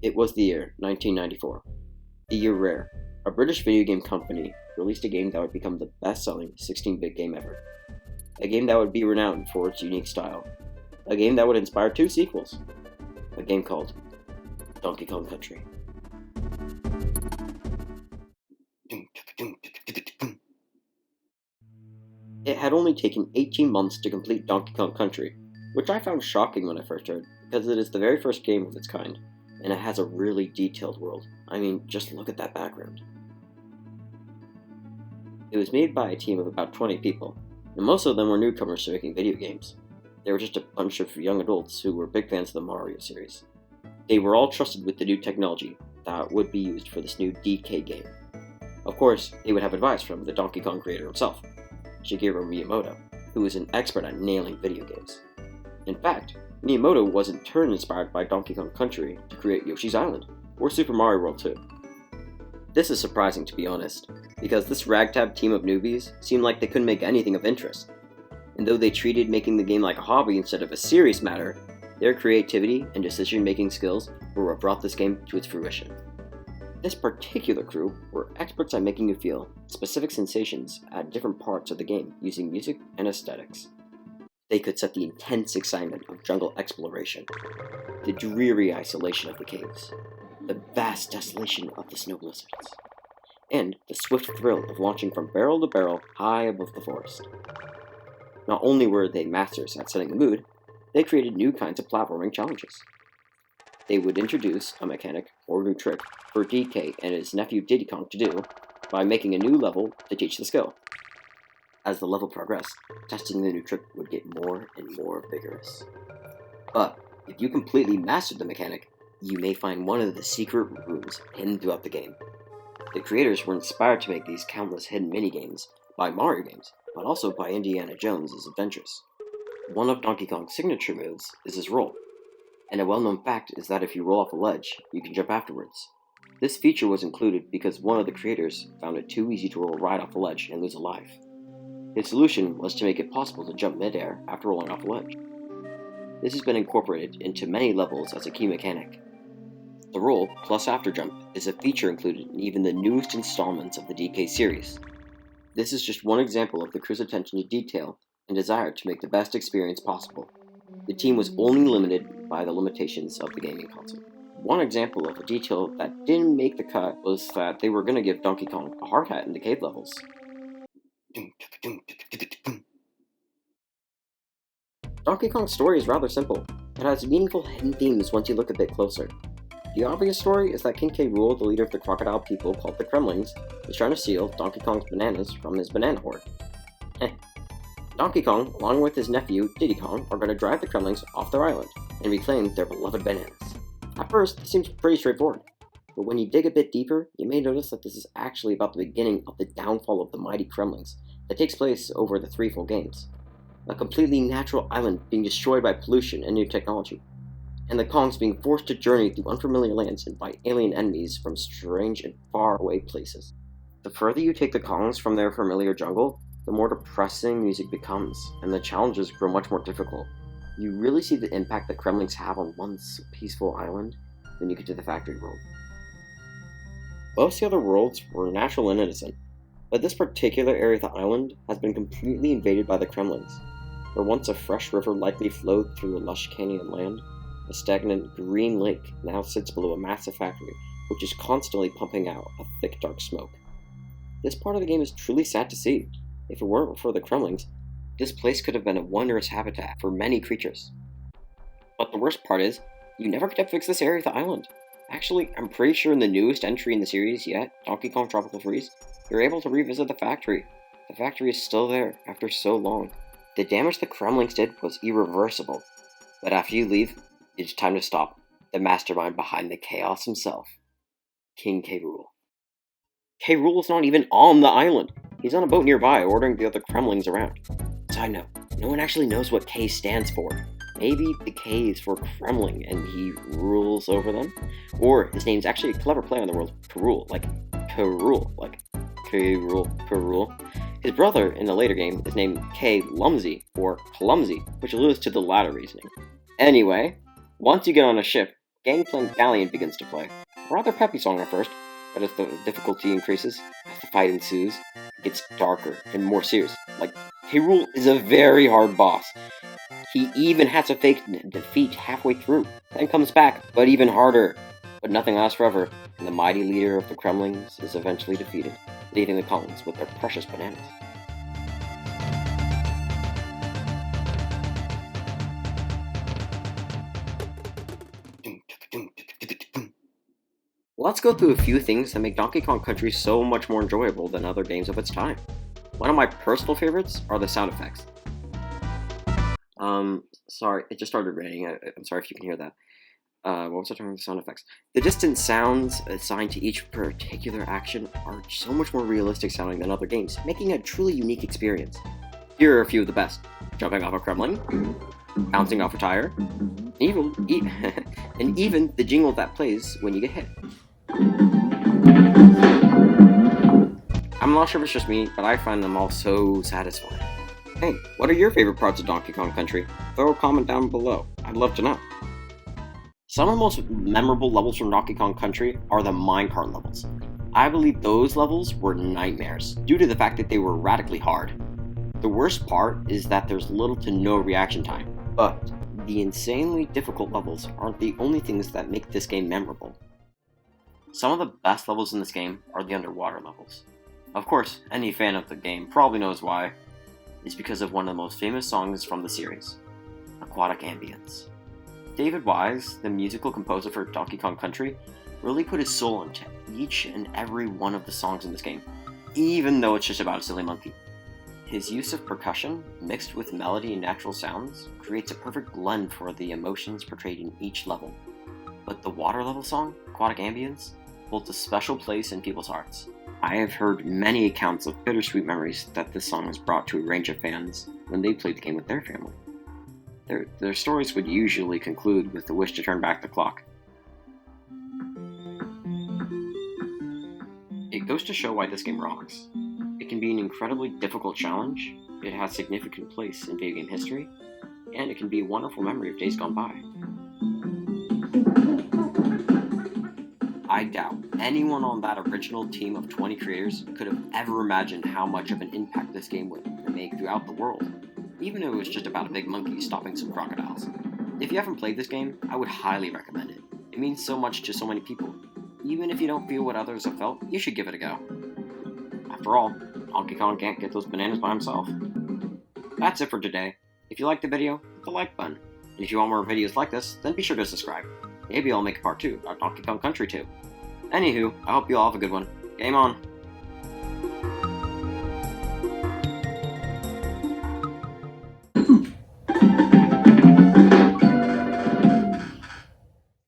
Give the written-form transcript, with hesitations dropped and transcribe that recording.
It was the year 1994, the year Rare, a British video game company, released a game that would become the best-selling 16-bit game ever. A game that would be renowned for its unique style. A game that would inspire 2 sequels. A game called Donkey Kong Country. It had only taken 18 months to complete Donkey Kong Country, which I found shocking when I first heard, because it is the very first game of its kind, and it has a really detailed world. I mean, just look at that background. It was made by a team of about 20 people, and most of them were newcomers to making video games. They were just a bunch of young adults who were big fans of the Mario series. They were all trusted with the new technology that would be used for this new DK game. Of course, they would have advice from the Donkey Kong creator himself, Shigeru Miyamoto, who was an expert at nailing video games. In fact, Miyamoto was in turn inspired by Donkey Kong Country to create Yoshi's Island, or Super Mario World 2. This is surprising, to be honest, because this ragtag team of newbies seemed like they couldn't make anything of interest. And though they treated making the game like a hobby instead of a serious matter, their creativity and decision-making skills were what brought this game to its fruition. This particular crew were experts at making you feel specific sensations at different parts of the game using music and aesthetics. They could set the intense excitement of jungle exploration, the dreary isolation of the caves, the vast desolation of the snow blizzards, and the swift thrill of launching from barrel to barrel high above the forest. Not only were they masters at setting the mood, they created new kinds of platforming challenges. They would introduce a mechanic or new trick for DK and his nephew Diddy Kong to do by making a new level to teach the skill. As the level progressed, testing the new trick would get more and more vigorous. But if you completely mastered the mechanic, you may find one of the secret rooms hidden throughout the game. The creators were inspired to make these countless hidden minigames by Mario games, but also by Indiana Jones's adventures. One of Donkey Kong's signature moves is his roll, and a well-known fact is that if you roll off a ledge, you can jump afterwards. This feature was included because one of the creators found it too easy to roll right off a ledge and lose a life. His solution was to make it possible to jump mid-air after rolling off a ledge. This has been incorporated into many levels as a key mechanic. The roll plus after jump is a feature included in even the newest installments of the DK series. This is just one example of the crew's attention to detail and desire to make the best experience possible. The team was only limited by the limitations of the gaming console. One example of a detail that didn't make the cut was that they were going to give Donkey Kong a hard hat in the cave levels. Donkey Kong's story is rather simple. It has meaningful hidden themes once you look a bit closer. The obvious story is that King K. Rool, the leader of the crocodile people called the Kremlings, is trying to steal Donkey Kong's bananas from his banana horde. Donkey Kong, along with his nephew Diddy Kong, are going to drive the Kremlings off their island and reclaim their beloved bananas. At first, this seems pretty straightforward, but when you dig a bit deeper, you may notice that this is actually about the beginning of the downfall of the mighty Kremlings that takes place over the 3 full games. A completely natural island being destroyed by pollution and new technology, and the Kongs being forced to journey through unfamiliar lands and fight alien enemies from strange and far-away places. The further you take the Kongs from their familiar jungle, the more depressing music becomes, and the challenges grow much more difficult. You really see the impact the Kremlings have on one's peaceful island when you get to the factory world. Most of the other worlds were natural and innocent, but this particular area of the island has been completely invaded by the Kremlings. Where once a fresh river likely flowed through a lush canyon land, a stagnant green lake now sits below a massive factory which is constantly pumping out a thick dark smoke. This part of the game is truly sad to see. If it weren't for the Kremlings, this place could have been a wondrous habitat for many creatures. But the worst part is, you never get to fix this area of the island. Actually, I'm pretty sure in the newest entry in the series yet, Donkey Kong Tropical Freeze, you're able to revisit the factory. The factory is still there after so long. The damage the Kremlings did was irreversible, but after you leave, it's time to stop the mastermind behind the chaos himself, King K. Rool. K. Rool is not even on the island. He's on a boat nearby ordering the other Kremlings around. Side note, no one actually knows what K stands for. Maybe the K is for Kremling and he rules over them? Or his name's actually a clever play on the word Karul, like Karul, like K-Rool, Karul. His brother in the later game is named K. Lumsy, or Clumsy, which alludes to the latter reasoning. Anyway, once you get on a ship, Gangplank Galleon begins to play. A rather peppy song at first, but as the difficulty increases, as the fight ensues, it gets darker and more serious. Like, Rool is a very hard boss. He even has a fake defeat halfway through, then comes back, but even harder. But nothing lasts forever, and the mighty leader of the Kremlings is eventually defeated, leaving the colonies with their precious bananas. Let's go through a few things that make Donkey Kong Country so much more enjoyable than other games of its time. One of my personal favorites are the sound effects. Sorry, it just started raining. I'm sorry if you can hear that. What was I talking about? The sound effects. The distant sounds assigned to each particular action are so much more realistic sounding than other games, making it a truly unique experience. Here are a few of the best. Jumping off a Kremling, bouncing off a tire, and even the jingle that plays when you get hit. I'm not sure if it's just me, but I find them all so satisfying. Hey, what are your favorite parts of Donkey Kong Country? Throw a comment down below. I'd love to know. Some of the most memorable levels from Donkey Kong Country are the minecart levels. I believe those levels were nightmares, due to the fact that they were radically hard. The worst part is that there's little to no reaction time, but the insanely difficult levels aren't the only things that make this game memorable. Some of the best levels in this game are the underwater levels. Of course, any fan of the game probably knows why. It's because of one of the most famous songs from the series, Aquatic Ambience. David Wise, the musical composer for Donkey Kong Country, really put his soul into each and every one of the songs in this game, even though it's just about a silly monkey. His use of percussion, mixed with melody and natural sounds, creates a perfect blend for the emotions portrayed in each level. But the water level song, Aquatic Ambience, holds a special place in people's hearts. I have heard many accounts of bittersweet memories that this song has brought to a range of fans when they played the game with their family. Their stories would usually conclude with the wish to turn back the clock. It goes to show why this game rocks. It can be an incredibly difficult challenge, it has significant place in video game history, and it can be a wonderful memory of days gone by. I doubt anyone on that original team of 20 creators could have ever imagined how much of an impact this game would make throughout the world, even if it was just about a big monkey stopping some crocodiles. If you haven't played this game, I would highly recommend it. It means so much to so many people. Even if you don't feel what others have felt, you should give it a go. After all, Donkey Kong can't get those bananas by himself. That's it for today. If you liked the video, hit the like button. And if you want more videos like this, then be sure to subscribe. Maybe I'll make a part 2 about Donkey Kong Country 2. Anywho, I hope you all have a good one. Game on!